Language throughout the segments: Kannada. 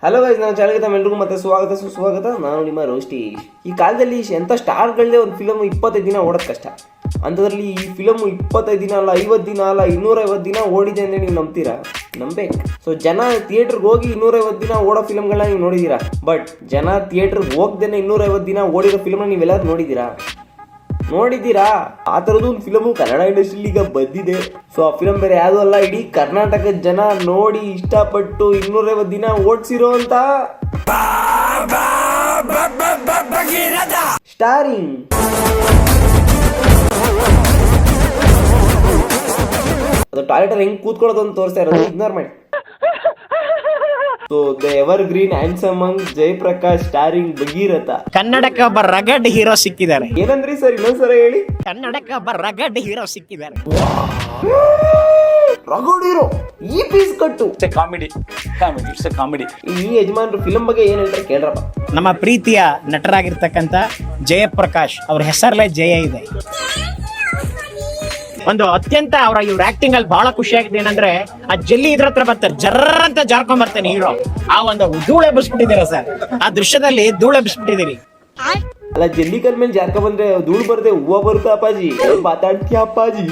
ಹಲೋ ಗೈಸ್, ನಾನು ಚಾನಲ್ಗೆ ತಮ್ಮೆಲ್ಲರಿಗೂ ಮತ್ತೆ ಸುಸ್ವಾಗತ. ನಾನು ನಿಮ್ಮ ರೋಸ್ಟೀಶ್. ಈ ಕಾಲದಲ್ಲಿ ಎಂಥ ಸ್ಟಾರ್ಗಳೇ ಒಂದು ಫಿಲಮ್ 25 ದಿನ ಓಡೋದು ಕಷ್ಟ. ಅಂಥದ್ರಲ್ಲಿ ಈ ಫಿಲಮ್ 25 ದಿನ ಅಲ್ಲ, 50 ದಿನ ಅಲ್ಲ, 250 ದಿನ ಓಡಿದೆ ಅಂದರೆ ನೀವು ನಂಬ್ತೀರಾ? ನಂಬೇಕು. ಸೊ ಜನ ಥಿಯೇಟ್ರಿಗೆ ಹೋಗಿ 250 ದಿನ ಓಡೋ ಫಿಲಮ್ಗಳನ್ನ ನೀವು ನೋಡಿದ್ದೀರಾ. ಬಟ್ ಜನ ಥಿಯೇಟ್ರಿಗೆ ಹೋಗ್ದೇನೆ 250 ದಿನ ಓಡಿರೋ ಫಿಲಮ್ನ ನೀವೆಲ್ಲರೂ ನೋಡಿದ್ದೀರಾ? ಆ ಥರದ್ದು ಒಂದು ಫಿಲಮು ಕನ್ನಡ ಇಂಡಸ್ಟ್ರಿಲಿ ಈಗ ಬಂದಿದೆ. ಸೊ ಆ ಫಿಲಮ್ ಬೇರೆ ಯಾವುದೂ ಅಲ್ಲ, ಇಡೀ ಕರ್ನಾಟಕದ ಜನ ನೋಡಿ ಇಷ್ಟಪಟ್ಟು 250 ದಿನ ಓಡಿಸಿರೋ ಅಂತ ಸ್ಟಾರಿಂಗ್ ಅದು ಟಾಯ್ಲೆಟ್ ಅಲ್ಲಿ ಹೆಂಗ್ ಕೂತ್ಕೊಳ್ಳೋದು ಅಂತ ತೋರಿಸ್ತಾ ಇರೋದು, ಇಗ್ನೋರ್ ಮಾಡಿ. So the ever green handsome Jayaprakash ಸ್ಟಾರಿಂಗ್ Bhagiratha. ಕನ್ನಡಕ್ಕೆ ಒಬ್ಬ ರಗಡ್ ಹೀರೋ ಸಿಕ್ಕಿದ್ದಾರೆ. ಏನಂದ್ರಿ ಸರ್, ಇನ್ನೊಂದ್ಸರ ಹೇಳಿ. ಕನ್ನಡಕ್ಕೆ ಒಬ್ಬ ರಗಡ್ ಹೀರೋ ಸಿಕ್ಕಿದ್ದಾರೆ. ರಗಡ್ ಹೀರೋ, ಈ ಪೀಸ್ ಕಟ್ಟು ಕಾಮಿಡಿ. ಈ ಯಜಮಾನ್ರು ಫಿಲಂ ಬಗ್ಗೆ ಏನ್ ಹೇಳ್ತಾರೆ ಕೇಳ್ರಪ್ಪ. ನಮ್ಮ ಪ್ರೀತಿಯ ನಟರಾಗಿರ್ತಕ್ಕಂಥ ಜಯಪ್ರಕಾಶ್ ಅವ್ರ ಹೆಸರಲ್ಲೇ ಜಯ ಇದೆ. ಒಂದು ಅತ್ಯಂತ ಇವ್ರ ಆಕ್ಟಿಂಗ್ ಅಲ್ಲಿ ಬಹಳ ಖುಷಿ ಆಗಿದೆ. ಏನಂದ್ರೆ ಆ ಜಲ್ಲಿ ಇದ್ರ ಹತ್ರ ಬರ್ತಾರೆ, ಜರ್ರ ಅಂತ ಜಾರ್ಕೊಂಡ್ ಬರ್ತಾನೆ ಹೀರೋ. ಆ ಒಂದು ಧೂಳೆ ಬಿಸ್ಬಿಟ್ಟಿದ್ದೀರಾ ಸರ್, ಆ ದೃಶ್ಯದಲ್ಲಿ ಧೂಳೆ ಬಿಸ್ಬಿಟ್ಟಿದ್ದೀರಿ. ಅಲ್ಲ, ಜಲ್ಲಿ ಕಲ್ ಮೇಲೆ ಜಾರ್ಕ ಬಂದ್ರೆ ಧೂಳು ಬರುತ್ತೆ, ಹೂವ ಬರುತ್ತೆ. ಅಪ್ಪಾಜಿ ಮಾತಾಡ್ತೀಯ ಅಪ್ಪಾಜಿ?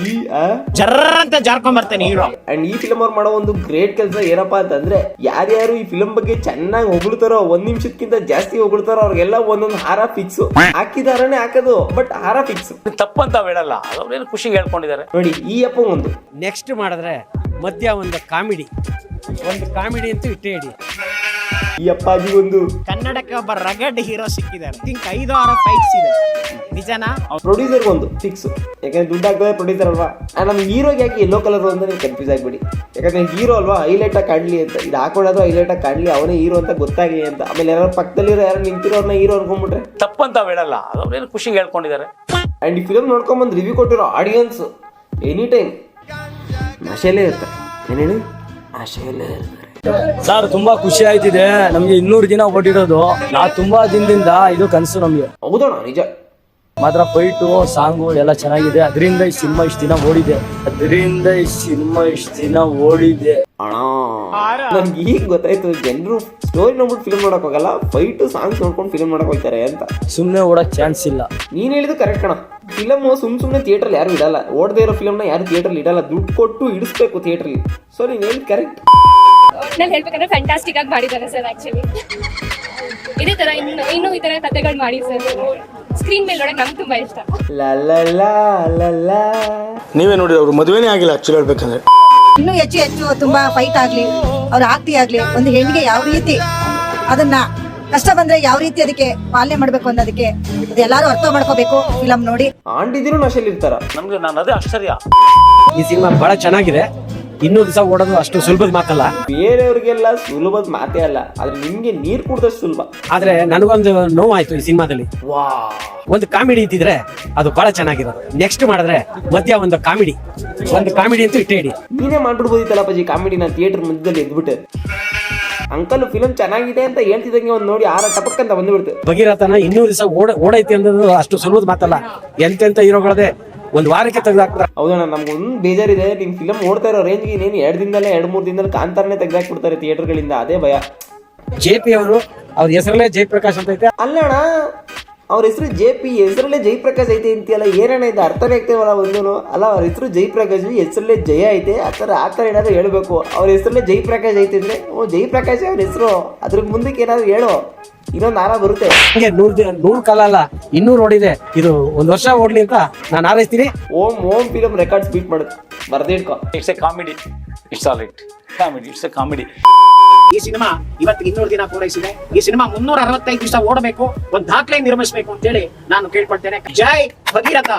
ಜರ್ರ ಅಂತ ಜಾರ್ಕೊಂಡ್ ಬರ್ತಾನೆ ಹೀರೋ. ಅಂಡ್ ಈ ಫಿಲಮ್ ಅವ್ರು ಮಾಡೋ ಒಂದು ಗ್ರೇಟ್ ಕೆಲಸ ಏನಪ್ಪಾ ಅಂತಂದ್ರೆ, ಯಾರ್ಯಾರು ಈ ಫಿಲಮ್ ಬಗ್ಗೆ ಚೆನ್ನಾಗಿ ಹೊಗಳ್ತಾರೋ, 1 ನಿಮಿಷಕ್ಕಿಂತ ಜಾಸ್ತಿ ಹೊಗಳ್ತಾರೋ ಅವ್ರಿಗೆಲ್ಲ ಒಂದೊಂದು ಹಾರ ಫಿಕ್ಸ್. ಹಾಕಿದಾರನೇ ಹಾಕೋದು, ಬಟ್ ಹಾರ ಫಿಕ್ಸ್. ತಪ್ಪಂತ ಹೇಳಲ್ಲ, ಅವ್ರೇನು ಖುಷಿಗೆ ಹೇಳ್ಕೊಂಡಿದ್ದಾರೆ ನೋಡಿ. ಈ ಅಪ್ಪ ಒಂದು ನೆಕ್ಸ್ಟ್ ಮಾಡಿದ್ರೆ ಮಧ್ಯ ಒಂದು ಕಾಮಿಡಿ ಅಂತೂ ಇಟ್ಟೇ ಇಡಿ. ಈ ಅಪ್ಪಾಜಿ ಒಂದು ಕನ್ನಡಕ್ಕೆ ಒಬ್ಬ ರಗಡ್ ಹೀರೋ ಸಿಕ್ಕಿದ್ದಾರೆ. 5-6 ಫೈಟ್ಸ್ ಇದೆ. ನಿಜನಾ? ಪ್ರೊಡ್ಯೂಸರ್ ಒಂದು ಫಿಕ್ಸ್, ಯಾಕಂದ್ರೆ ದುಡ್ಡು ಹಾಕೋದೇ ಪ್ರೊಡ್ಯೂಸರ್ ಅಲ್ವಾ. ನಮ್ ಹೀರೋಗೆ ಯಾಕೆ ಯೆಲ್ಲೋ ಕಲರ್ ಅಂತ ನೀವು ಕನ್ಫ್ಯೂಸ್ ಆಗ್ಬಿಡಿ. ಯಾಕಂದ್ರೆ ಹೀರೋ ಅಲ್ವಾ, ಹೈಲೈಟ್ ಆಗಿ ಕಾಣ್ಲಿ ಅಂತ. ಇದು ಹಾಕೊಂಡಾದ್ರು ಹೈಲೈಟ್ ಆಗಿ ಕಾಣ್ಲಿ, ಅವನೇ ಹೀರೋ ಅಂತ ಗೊತ್ತಾಗ್ಲಿ ಅಂತ. ಆಮೇಲೆ ಯಾರು ಪಕ್ಕದಲ್ಲಿರೋ ಯಾರು ನಿಂತಿರೋರ್ನ ಹೀರೋ ಅನ್ಕೊಂಡ್ಬಿಟ್ರೆ ತಪ್ಪಂತ ಹೇಳಲ್ಲ, ಅವ್ರೇನು ಖುಷಿಗೆ ಹೇಳ್ಕೊಂಡಿದ್ದಾರೆ. ಅಂಡ್ ಈ ಫಿಲಮ್ ನೋಡ್ಕೊಂಬಂದು ರಿವ್ಯೂ ಕೊಟ್ಟಿರೋ ಆಡಿಯನ್ಸ್ ಎನಿ ಟೈಮ್ ನಶೆಯಲ್ಲೇ ಇರ್ತಾರೆ. ಏನೇನು ನಶೆಯಲ್ಲೇ ಇರ್ತಾರೆ. ಸರ್ ತುಂಬಾ ಖುಷಿ ಆಯ್ತಿದೆ ನಮ್ಗೆ. 200 ದಿನ ಓಡಿರೋದು, ನಾವು ತುಂಬಾ ದಿನದಿಂದ ಇದು ಕನಸು ನಮ್ಗೆ. ಹೌದಣ್ಣ, ನಿಜ. ಮಾತ್ರ ಫೈಟು ಸಾಂಗು ಎಲ್ಲ ಚೆನ್ನಾಗಿದೆ. ಅದರಿಂದ ಈ ಸಿನಿಮಾ ಇಷ್ಟು ದಿನ ಓಡಿದೆ. ನಮ್ಗೆ ಈಗ ಗೊತ್ತಾಯ್ತು, ಜನರು ಸ್ಟೋರಿ ನೋಡ್ಬಿಟ್ಟು ಫಿಲ್ಮ್ ನೋಡಕ್ ಹೋಗಲ್ಲ, ಫೈಟ್ ಸಾಂಗ್ಸ್ ನೋಡ್ಕೊಂಡು ಫಿಲ್ಮ್ ನೋಡಕ್ ಹೋಗ್ತಾರೆ ಅಂತ. ಸುಮ್ನೆ ಓಡಕ್ ಚಾನ್ಸ್ ಇಲ್ಲ. ನೀನ್ ಹೇಳಿದ್ದು ಕರೆಕ್ಟ್ ಕಣ. ಫಿಲಮ್ ಸುಮ್ನೆ ಥಿಯೇಟರ್ ಯಾರು ಇಡಲ್ಲ, ಓಡದೇ ಇರೋ ಫಿಲಮ್ನ ಯಾರು ಥಿಯೇಟರ್ ಇಡಲ್ಲ, ದುಡ್ಡು ಕೊಟ್ಟು ಇಡಿಸ್ಬೇಕು ಥಿಯೇಟರ್. ಸೊ ನೀನ್ ಹೇಳಿದ್ ಕರೆಕ್ಟ್. ನಾನು ಹೇಳ್ಬೇಕಂದ್ರೆ ಫ್ಯಾಂಟಾಸ್ಟಿಕ್ ಆಗಿ ಮಾಡಿದ್ದಾರೆ ಸರ್. ಆಕ್ಚುಲಿ ಇದೇ ತರ ಇನ್ನೂ ಈ ತರ ಕಥೆಗಳು ಮಾಡಿ ಸರ್. ಸ್ಕ್ರೀನ್ ಮೇಲೆ ನೋಡಕ್ ನಂಗೆ ತುಂಬಾ ಇಷ್ಟ. ನೀವೇ ನೋಡಿ, ಅವ್ರು ಮದುವೆನೇ ಆಗಿಲ್ಲ ಆಕ್ಚುಲಿ ಹೇಳ್ಬೇಕಂದ್ರೆ. ಇನ್ನೂ ಹೆಚ್ಚು ತುಂಬಾ ಫೈಟ್ ಆಗ್ಲಿ, ಅವ್ರ ಆಕ್ತಿ ಆಗ್ಲಿ, ಒಂದು ಹೆಣ್ಣಿಗೆ ಯಾವ ರೀತಿ ಅದನ್ನ ಕಷ್ಟ ಬಂದ್ರೆ ಯಾವ ರೀತಿ ಅದಕ್ಕೆ ಪಾಲನೆ ಮಾಡ್ಬೇಕು ಅನ್ನೋದಕ್ಕೆ ಎಲ್ಲಾರು ಅರ್ಥ ಮಾಡ್ಕೋಬೇಕು ಫಿಲಂ ನೋಡಿ. ಆಂಟಿದಿರು ನಶೆಯಲ್ಲಿ ಇರ್ತಾರ. ನಾನು ಅದೇ ಆಶ್ಚರ್ಯ. ಈ ಸಿನಿಮಾ ಬಹಳ ಚೆನ್ನಾಗಿದೆ. 200 ದಿವಸ ಓಡೋದು ಅಷ್ಟು ಸುಲಭದ ಮಾತಲ್ಲ. ಬೇರೆಯವ್ರಿಗೆಲ್ಲ ಸುಲಭದ ಮಾತೇ ಅಲ್ಲ, ಆದ್ರೆ ನಿಮ್ಗೆ ನೀರ್ ಕುಡ್ದಷ್ಟು ಸುಲಭ. ಆದ್ರೆ ನನಗೊಂದು ನೋವಾಯ್ತು ಈ ಸಿನಿಮಾದಲ್ಲಿ. ಒಂದು ಕಾಮಿಡಿ ಇದ್ದಿದ್ರೆ ಅದು ಬಹಳ ಚೆನ್ನಾಗಿರೋದು. ನೆಕ್ಸ್ಟ್ ಮಾಡಿದ್ರೆ ಮಧ್ಯ ಒಂದು ಕಾಮಿಡಿ ಅಂತೂ ಇಟ್ಟೇ ಇಡಿ. ನೀನೇ ಮಾಡ್ಬಿಡ್ಬೋದಿತ್ತಲ್ಲ ಅಪ್ಪಾಜಿ ಕಾಮಿಡಿನ ಥಿಯೇಟರ್ ಮಧ್ಯದಲ್ಲಿ ಎದ್ಬಿಟ್ಟು. ಅಂಕಲ್ ಫಿಲಮ್ ಚೆನ್ನಾಗಿದೆ ಅಂತ ಹೇಳ್ತಿದಂಗೆ ಒಂದ್ ನೋಡಿ ಆರ ಟಪಕ್ ಅಂತ ಬಂದ್ಬಿಡ್ತು. ಭಗೀರಥನ 200 ದಿವಸ ಓಡೈತಿ ಅನ್ನೋದು ಅಷ್ಟು ಸುಲಭದ ಮಾತಲ್ಲ. ಎಂತೆಂತ ಹೀರೋಗಳದೇ ಒಂದು ವಾರಕ್ಕೆ ತೆಗೆದಾಕ್ತಾರೆ. ಹೌದಣ್ಣ, ನಮ್ಗೊಂದು ಬೇಜಾರಿದೆ. ನಿಮ್ ಫಿಲಮ್ ಓಡ್ತಾ ಇರೋ ರೇಂಜ್ಗೆ ಇನ್ನೇನು 2 ದಿನದಲ್ಲೇ 2-3 ದಿನದಲ್ಲಿ ಕಾಂತಾರನೇ ತೆಗೆದಾಕ್ಬಿಡ್ತಾರೆ ಥಿಯೇಟರ್ಗಳಿಂದ. ಅದೇ ಭಯ. JP ಅವರು, ಅವ್ರ ಹೆಸರಲ್ಲೇ ಜಯಪ್ರಕಾಶ್ ಅಂತ ಐತೆ. ಅಲ್ಲಣ್ಣ, ಅವ್ರ ಹೆಸರು JP, ಹೆಸರಲ್ಲೇ ಜಯಪ್ರಕಾಶ್ ಐತೆ ಅಂತೀಯಲ್ಲ, ಏನಣ್ಣ ಇದು ಅರ್ಥನೇ ಆಗ್ತೇವಲ್ಲ ಒಂದು. ಅಲ್ಲ, ಅವ್ರ ಹೆಸರು ಜಯಪ್ರಕಾಶ್, ಹೆಸರಲ್ಲೇ ಜಯ ಐತೆ. ಆ ಥರ ಏನಾದ್ರು ಹೇಳ್ಬೇಕು. ಅವ್ರ ಹೆಸರಲ್ಲೇ ಜಯಪ್ರಕಾಶ್ ಐತೆ ಅಂದ್ರೆ ಜಯಪ್ರಕಾಶ್ ಅವ್ರ ಹೆಸರು. ಅದ್ರ ಮುಂದಕ್ಕೆ ಏನಾದ್ರು ಹೇಳು, ಇನ್ನೊಂದು ಆರ ಬರುತ್ತೆ. 100 ಕಾಲ ಅಲ್ಲ, 200 ಓಡಿದೆ. ಇದು 1 ವರ್ಷ ಓಡ್ಲಿ ಅಂತ ನಾನು ಹಾರೈಸ್ತೀನಿ. ಓಂ ಫಿಲಮ್ ರೆಕಾರ್ಡ್ಸ್ ಬೀಟ್ ಮಾಡುತ್ತೆ. ಬರ್ದಿಟ್ಕೊ. It's a comedy. ಈ ಸಿನಿಮಾ ಇವತ್ತು 200 ದಿನ ಪೂರೈಸಿದೆ. ಈ ಸಿನಿಮಾ 365 ದಿವಸ ಓಡಬೇಕು, ಒಂದು ದಾಖಲೆ ನಿರ್ಮಿಸಬೇಕು ಅಂತೇಳಿ ನಾನು ಕೇಳ್ಕೊಳ್ತೇನೆ. ಜೈ ಭಗೀರಥ.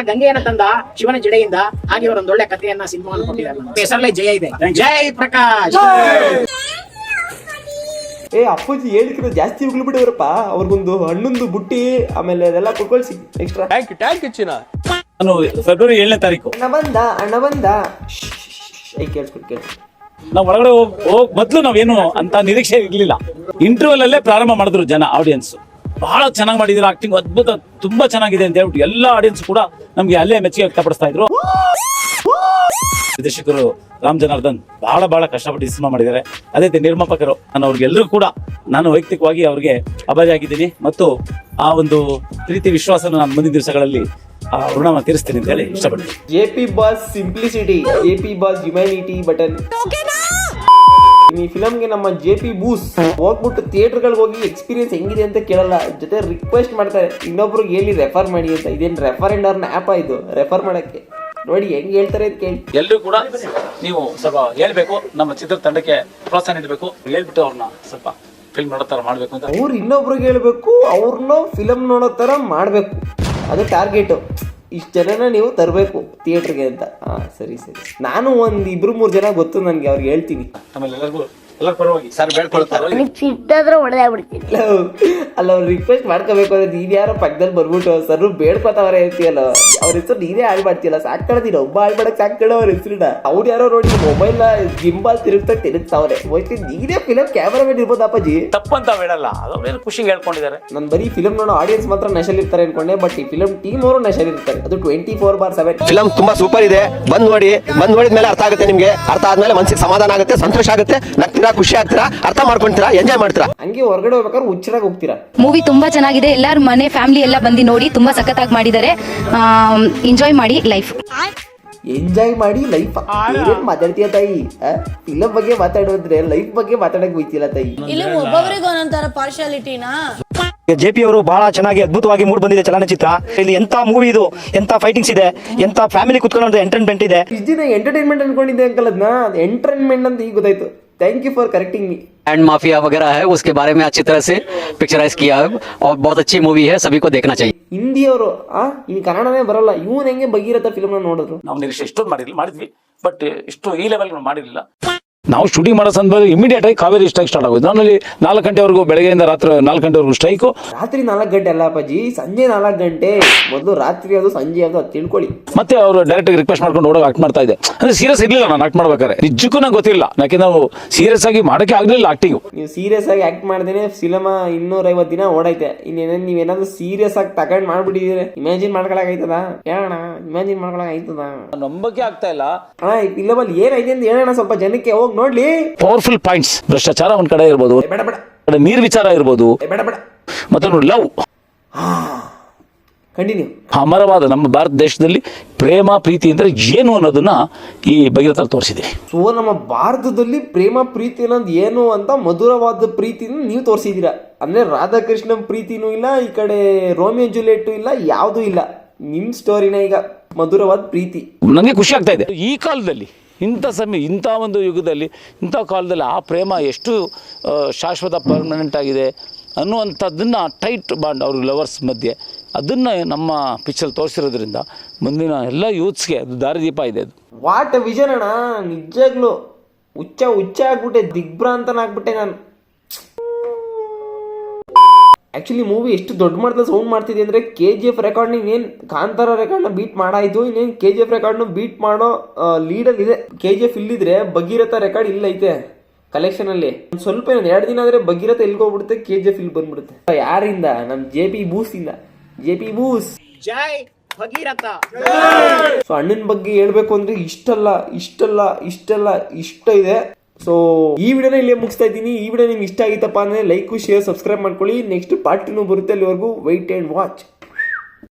ಗಂಗೆಯನ್ನ ತಂದ ಶಿವನ ಜಡೆಯಿಂದ. ಹಾಗೆ ಅವರೊಂದು ಒಳ್ಳೆ ಕಥೆಯನ್ನ ಸಿನಿಮಾವನ್ನು ಕೊಟ್ಟಿದ್ದಾರೆ. ಹೆಸರಲ್ಲೇ ಜಯ ಇದೆ. ಜೈ ಪ್ರಕಾಶ್. ಅಪ್ಪಾಜಿ ಹೇಳಿದ್ರೆ ಜಾಸ್ತಿ ಉಗ್ಲಿಬಿಟ್ಟವ್ರಪ್ಪ. ಅವ್ರಿಗೊಂದು ಹಣ್ಣೊಂದು ಬುಟ್ಟಿ ಆಮೇಲೆ ಅದೆಲ್ಲ ಕೊಟ್ಕೊಳ್ಸಿ ಎಕ್ಸ್ಟ್ರಾ. ಟ್ಯಾಂಕ್ ಹೆಚ್ಚಿನ. ನಾನು ಫೆಬ್ರವರಿ 7ನೇ ತಾರೀಕು ಅಣ್ಣ ಬಂದ ಕೇಳಿಸ್ಕೊಟ್ಟು. ನಾವು ಒಳಗಡೆ ಹೋಗ್ ಮೊದ್ಲು ನಾವೇನು ಅಂತ ನಿರೀಕ್ಷೆ ಇರ್ಲಿಲ್ಲ. ಇಂಟರ್ವಲ್ ಅಲ್ಲೇ ಪ್ರಾರಂಭ ಮಾಡಿದ್ರು ಜನ, ಆಡಿಯನ್ಸ್. ಬಹಳ ಚೆನ್ನಾಗಿ ಮಾಡಿದ್ರು, ಆಕ್ಟಿಂಗ್ ಅದ್ಭುತ, ತುಂಬಾ ಚೆನ್ನಾಗಿದೆ ಅಂತ ಹೇಳ್ಬಿಟ್ಟು ಎಲ್ಲ ಆಡಿಯನ್ಸ್ ಕೂಡ ನಮ್ಗೆ ಅಲ್ಲೇ ಮೆಚ್ಚುಗೆ ವ್ಯಕ್ತಪಡಿಸ್ತಾ ಇದ್ರು. ನಿರ್ದೇಶಕರು ರಾಮ್ ಜನಾರ್ದನ್ ಬಹಳ ಕಷ್ಟಪಟ್ಟು ಈ ಸಿನಿಮಾ ಮಾಡಿದ್ದಾರೆ. ಅದೇ ರೀತಿ ನಿರ್ಮಾಪಕರು ನಾನು ಅವ್ರಿಗೆಲ್ಲರೂ ಕೂಡ ನಾನು ವೈಯಕ್ತಿಕವಾಗಿ ಅವ್ರಿಗೆ ಅಭಾರಿಯಾಗಿದ್ದೀನಿ ಮತ್ತು ಆ ಒಂದು ಪ್ರೀತಿ ವಿಶ್ವಾಸನ ನಾನು ಮುಂದಿನ ದಿವಸಗಳಲ್ಲಿ ಆ ಋಣವನ್ನು ತೀರಿಸ್ತೀನಿ ಅಂತ ಹೇಳಿ ಇಷ್ಟಪಡ್ತೀನಿ. JP boss simplicity, JP boss humanity button. ಈ ಫಿಲಮ್ಗೆ ನಮ್ಮ JP ಬೂಸ್ ಹೋಗ್ಬಿಟ್ಟು ಥಿಯೇಟರ್ಗಳಿಗೆ ಹೋಗಿ ಎಕ್ಸ್ಪೀರಿಯನ್ಸ್ ಹೆಂಗಿದೆ ಅಂತ ಕೇಳಲ್ಲ, ಜೊತೆ ರಿಕ್ವೆಸ್ಟ್ ಮಾಡ್ತಾರೆ ಇನ್ನೊಬ್ರಿಗೆ ಹೇಳಿ ರೆಫರ್ ಮಾಡಿ ಅಂತ. ಇದೇನು ರೆಫರೆಂಡ್ ಅವ್ರನ್ನ ಆ್ಯಪ್ ಇದು ರೆಫರ್ ಮಾಡಕ್ಕೆ? ನೋಡಿ ಹೆಂಗ್ ಹೇಳ್ತಾರೆ ಅಂತ ಕೇಳಿ. ಎಲ್ಲರೂ ಕೂಡ ನೀವು ಸ್ವಲ್ಪ ಹೇಳ್ಬೇಕು, ನಮ್ಮ ಚಿತ್ರ ತಂಡಕ್ಕೆ ಪ್ರೋತ್ಸಾಹ ನೀಡಬೇಕು, ಹೇಳ್ಬಿಟ್ಟು ಅವ್ರನ್ನ ಸ್ವಲ್ಪ ಫಿಲ್ಮ್ ನೋಡೋ ತರ ಮಾಡ್ಬೇಕು ಅಂತ. ಅವ್ರು ಇನ್ನೊಬ್ರಿಗೆ ಹೇಳ್ಬೇಕು, ಅವ್ರನ್ನ ಫಿಲಮ್ ನೋಡೋ ತರ ಮಾಡ್ಬೇಕು, ಅದು ಟಾರ್ಗೆಟು. ಇಷ್ಟು ಜನನ ನೀವು ತರಬೇಕು ಥಿಯೇಟರ್ಗೆ ಅಂತ. ಸರಿ. ನಾನು ಒಂದು 2-3 ಜನ ಗೊತ್ತು ನನಗೆ, ಅವ್ರಿಗೆ ಹೇಳ್ತೀನಿ. ಆಮೇಲೆ ಎಲ್ಲರ ಪರವಾಗಿ ಸರ್ ಬೇಡ್ಕೊಳ್ತಾರೆ. ಅಲ್ಲ ಅವ್ರು ರಿಕ್ವೆಸ್ಟ್ ಮಾಡ್ಕೋಬೇಕು ಅಂದ್ರೆ ನೀನ್ ಯಾರೋ ಪಕ್ಕದಲ್ಲಿ ಬರ್ಬಿಟ್ಟು ಸರ್ ಬೇಡ್ಕೊತಾವ್ರೆ ಹೇಳ್ತೀಯಲ್ಲ, ಅವ್ರ ಹೆಸರು ನೀನೇ ಹಾಳು ಮಾಡ್ತೀಯಲ್ಲ, ಸಾಕ್ ಕಳ್ದೀನಿ ಒಬ್ಬ ಹಾಳು ಮಾಡಕ್ ಸಾಕ್ ಕಳ ಅವ್ರ ಹೆಸರಿನ. ಅವ್ರು ಯಾರೋ ನೋಡಿ ಮೊಬೈಲ್ ಗಿಂಬಾಲ್ ತಿರುಗ್ತಾವ್ರೆ, ಮೋಸ್ಟ್ಲಿ ನೀನೇ ಫಿಲಮ್ ಕ್ಯಾಮರಾಮನ್ ಇರ್ಬೋದು ಅಪ್ಪಾಜಿ. ತಪ್ಪಂತ ಬೇಡಲ್ಲ, ಅದೇನು ಖುಷಿಗೆ ಹೇಳ್ಕೊಂಡಿದ್ದಾರೆ. ನಾನು ಬರೀ ಫಿಲಮ್ ನೋಡೋ ಆಡಿಯನ್ಸ್ ಮಾತ್ರ ನಶೆಲ್ ಇರ್ತಾರೆ ಅನ್ಕೊಂಡೆ, ಬಟ್ ಈ ಫಿಲಮ್ ಟೀಮ್ ಅವರು ನಶೆಲ್ ಇರ್ತಾರೆ. ಅದು 24/7. ಫಿಲಮ್ ತುಂಬಾ ಸೂಪರ್ ಇದೆ, ಬಂದ್ ನೋಡಿದ್ಮೇಲೆ ಅರ್ಥ ಆಗುತ್ತೆ ನಿಮ್ಗೆ. ಅರ್ಥ ಆದ್ಮೇಲೆ ಮನಸ್ಸಿಗೆ ಸಮಾಧಾನ ಆಗುತ್ತೆ, ಸಂತೋಷ ಆಗುತ್ತೆ, ನಗ್ತೀರಾ, ಖುಷಿ ಆಗ್ತೀರಾ, ಅರ್ಥ ಮಾಡ್ಕೊಂತೀರಾ, ಎಂಜಾಯ್ ಮಾಡ್ತೀರಾ. ಹಂಗೆ ಹೊರಗಡೆ ಹೋಗ್ಬೇಕಾದ್ರೆ ಹುಚ್ಚರಾಗಿ ಹೋಗ್ತೀರಾ. ಮೂವಿ ತುಂಬಾ ಚೆನ್ನಾಗಿದೆ, ಎಲ್ಲಾರು ಮನೆ ಫ್ಯಾಮಿಲಿ ಎಲ್ಲ ಬಂದು ನೋಡಿ, ತುಂಬಾ ಸಖತ್ತಾಗಿ ಮಾಡಿದ್ದಾರೆ. ಎಂಜಾಯ್ ಮಾಡಿ ಲೈಫ್. ಎಂಜಾಯ್ ಮಾಡಿ ಲೈಫ್ ಏನೇನ್ ಮಾತಾಡ್ತೀಯ ತಾಯಿ? ಫಿಲಮ್ ಬಗ್ಗೆ ಮಾತಾಡೋದ್ರೆ ಲೈಫ್ ಬಗ್ಗೆ ಮಾತಾಡಕ್ ಹೋಯ್ತಿಲ್ಲ ತಾಯಿ. ಇಲ್ಲಿ ಒಬ್ಬೊಬ್ಬರಿಗೆ ಒಂದೊಂದರ ಪಾರ್ಶಾಲಿಟಿನಾ. JP ಅವರು ಬಹಳ ಚೆನ್ನಾಗಿ ಅದ್ಭುತವಾಗಿ ಮೂಡ್ ಬಂದಿದೆ ಚಲನಚಿತ್ರ. ಇಲ್ಲಿ ಎಂತ ಮೂವಿ ಇದು, ಎಂತ ಫೈಟಿಂಗ್ಸ್ ಇದೆ, ಎಂತ ಫ್ಯಾಮಿಲಿ ಕುತ್ಕೊಳ್ಳೋ ಎಂಟರ್ಟೈನ್ಮೆಂಟ್ ಇದೆ. ಇಷ್ಟು ದಿನ ಎಂಟರ್ಟೈನ್ಮೆಂಟ್ ಅನ್ಕೊಂಡಿದ್ದೆ ಅಂಕಲ್ನ, ಎಂಟರ್ಟೈನ್ಮೆಂಟ್ ಅಂತ ಈಗ ಗೊತ್ತಾಯ್ತು. Thank you for correcting me. And mafia वगैरह है, उसके बारे में अच्छी तरह से पिक्चराइज किया है और बहुत अच्छी मूवी है, सभी को देखना चाहिए. ಹಿಂದಿ ಅವರು ಇನ್ ಕನ್ನಡನೇ ಬರಲ್ಲ, ಇವನ್ ಹೆಂಗೆ ಭಗೀರಥ ಫಿಲ್ಮ್ ನೋಡಿದ್ರು? ನಾವು ನಿರೀಕ್ಷೆ ಇಷ್ಟೊಂದು ಮಾಡಿದ್ವಿ, ಬಟ್ ಇಷ್ಟು ಈ ಲೆವೆಲ್ ಮಾಡಿರಲಿಲ್ಲ. ನಾವು ಶೂಟಿಂಗ್ ಮಾಡೋ ಸಂದರ್ಭದಲ್ಲಿ ಇಮಿಡಿಯೇಟ್ ಆಗಿ ಕಾವೇರಿ ಸ್ಟ್ರೈಕ್ ಸ್ಟಾರ್ಟ್ ಆಗೋದು. ನನ್ನಲ್ಲಿ 4 ಗಂಟೆವರೆಗೂ, ಬೆಳಗ್ಗೆಯಿಂದ ರಾತ್ರಿ 4 ಗಂಟೆವರೆಗೂ ಸ್ಟ್ರೈಕು. ರಾತ್ರಿ 4 ಗಂಟೆ ಅಲ್ಲ ಅಪ್ಪಾಜಿ, ಸಂಜೆ 4 ಗಂಟೆ. ಮೊದಲು ರಾತ್ರಿ ಅದು ಸಂಜೆ ಅದು ತಿಳ್ಕೊಳ್ಳಿ. ಮತ್ತೆ ಅವರು ಡೈರೆಕ್ಟ್ ರಿಕ್ವೆಸ್ಟ್ ಮಾಡ್ಕೊಂಡು ಓಡೋಗಿ ಆಕ್ಟ್ ಮಾಡ್ತಾ ಇದ್ದೆ. ಅಂದ್ರೆ ಸೀರಿಯಸ್ ಇರ್ಲಿಲ್ಲ ನಾನು ಆಕ್ಟ್ ಮಾಡ್ಬೇಕಾದ್ರೆ, ನಿಜಕ್ಕೂ ನಂಗೆ ಗೊತ್ತಿಲ್ಲ, ಯಾಕೆಂದ್ರೆ ನಾವು ಸೀರಿಯಸ್ ಆಗಿ ಮಾಡಕ್ಕೆ ಆಗ್ಲಿಲ್ಲ ಆಕ್ಟಿಂಗ್. ನೀವು ಸೀರಿಯಸ್ ಆಗಿ ಆಕ್ಟ್ ಮಾಡ್ದೇನೆ ಸಿನಿಮಾ 250 ದಿನ ಓಡೈತೆ. ಇನ್ನೇನೇನು ನೀವೇನಾದ್ರು ಸೀರಿಯಸ್ ಆಗಿ ತಗೊಂಡ್ ಮಾಡ್ಬಿಟ್ಟಿದ್ರೆ ಇಮ್ಯಾಜಿನ್ ಮಾಡ್ಕೊಳಕಾಯ್ತದ? ಹೇಳೋಣ, ಇಮ್ಯಾಜಿನ್ ಮಾಡ್ಕೊಳಕಾಯ್ತದ? ನಂಬಕ್ಕೆ ಆಗ್ತಾ ಇಲ್ಲ. ಈ ಫಿಲಮ್ ಅಲ್ಲಿ ಏನೈತೆ ಅಂತ ಹೇಳೋಣ ಸ್ವಲ್ಪ ಜನಕ್ಕೆ, ಹೋಗಿ ನೋಡ್ಲಿ. ಪವರ್ಫುಲ್ ಪಾಯಿಂಟ್ಸ್, ಭ್ರಷ್ಟಾಚಾರ ಒಂದ್ ಕಡೆ ಇರ್ಬೋದು, ನೀರ್ ವಿಚಾರ ಇರ್ಬೋದು, ಮತ್ತೊಂದು ಲವ್. ಕಂಟಿನ್ಯೂ. ಅಮರವಾದ ನಮ್ಮ ಭಾರತ ದೇಶದಲ್ಲಿ ಪ್ರೇಮ ಪ್ರೀತಿ ಅಂದ್ರೆ ಏನು ಅನ್ನೋದನ್ನ ಈ ಭಗೀರಥ ತೋರಿಸಿದೆ. ಸೊ ನಮ್ಮ ಭಾರತದಲ್ಲಿ ಪ್ರೇಮ ಪ್ರೀತಿ ಅನ್ನೋದು ಏನು ಅಂತ ಮಧುರವಾದ ಪ್ರೀತಿನ ನೀವು ತೋರಿಸಿದೀರಾ. ಅಂದ್ರೆ ರಾಧಾಕೃಷ್ಣ ಪ್ರೀತಿನೂ ಇಲ್ಲ, ಈ ಕಡೆ ರೋಮಿಯೋ ಜೂಲಿಯೆಟ್ ಇಲ್ಲ, ಯಾವುದೂ ಇಲ್ಲ. ನಿಮ್ ಸ್ಟೋರಿನ ಈಗ ಮಧುರವಾದ ಪ್ರೀತಿ. ನನಗೆ ಖುಷಿ ಆಗ್ತಾ ಇದೆ ಈ ಕಾಲದಲ್ಲಿ, ಇಂಥ ಒಂದು ಯುಗದಲ್ಲಿ, ಇಂಥ ಕಾಲದಲ್ಲಿ ಆ ಪ್ರೇಮ ಎಷ್ಟು ಶಾಶ್ವತ ಪರ್ಮನೆಂಟ್ ಆಗಿದೆ ಅನ್ನುವಂಥದ್ದನ್ನು ಟೈಟ್ ಬಾಂಡ್ ಅವ್ರ ಲವರ್ಸ್ ಮಧ್ಯೆ ಅದನ್ನು ನಮ್ಮ ಪಿಕ್ಚರ್ ತೋರಿಸಿರೋದ್ರಿಂದ ಮುಂದಿನ ಎಲ್ಲ ಯೂತ್ಸ್ಗೆ ಅದು ದಾರಿದೀಪ ಇದೆ. ಅದು ವಾಟ್ ವಿಷನ್ ಅಣ್ಣ, ನಿಜಾಗ್ಲು ಹುಚ್ಚ ಆಗ್ಬಿಟ್ಟೆ, ದಿಗ್ಭ್ರಾಂತನಾಗ್ಬಿಟ್ಟೆ ನಾನು. ಆ್ಯಕ್ಚುಲಿ ಮೂವಿ ಎಷ್ಟು ದೊಡ್ಡ ಮಟ್ಟದಲ್ಲಿ ಸೌಂಡ್ ಮಾಡ್ತಿದೆ ಅಂದರೆ KGF ರೆಕಾರ್ಡ್ನ ಇನ್ನೇನು ಕಾಂತಾರ ರೆಕಾರ್ಡ್ನ ಬೀಟ್ ಮಾಡಾಯಿತು, ಇನ್ನೇನು KGF ರೆಕಾರ್ಡ್ನ ಬೀಟ್ ಮಾಡೋ ಲೀಡಲ್ಲಿದೆ. KGF ಇಲ್ಲಿದ್ರೆ ಭಗೀರಥ ರೆಕಾರ್ಡ್ ಇಲ್ಲೈತೆ ಕಲೆಕ್ಷನಲ್ಲಿ. ಒಂದು ಸ್ವಲ್ಪ 2 ದಿನ ಆದರೆ ಭಗೀರಥ ಎಲ್ಗೋಗ್ಬಿಡುತ್ತೆ, KGF ಇಲ್ಲಿ ಬಂದ್ಬಿಡುತ್ತೆ. ಯಾರಿಂದ? ನಮ್ಮ JP ಬೂಸಿಂದ. JP ಬೂಸ್ ಜೈ ಭಗೀರಥ. ಸೊ ಅಣ್ಣನ ಬಗ್ಗೆ ಹೇಳ್ಬೇಕು ಅಂದ್ರೆ ಇಷ್ಟ ಇದೆ. ಸೊ ಈ ವಿಡಿಯೋನ ಇಲ್ಲೇ ಮುಗಿಸ್ತಾ ಇದ್ದೀನಿ. ಈ ವಿಡಿಯೋ ನಿಮ್ಗೆ ಇಷ್ಟ ಆಗಿತ್ತಪ್ಪ ಅಂದ್ರೆ ಲೈಕ್, ಶೇರ್, ಸಬ್ಸ್ಕ್ರೈಬ್ ಮಾಡ್ಕೊಳ್ಳಿ. ನೆಕ್ಸ್ಟ್ ಪಾರ್ಟ್ 2 ಬರುತ್ತೆ, ಅಲ್ಲಿವರೆಗೂ ವೈಟ್ ಅಂಡ್ ವಾಚ್.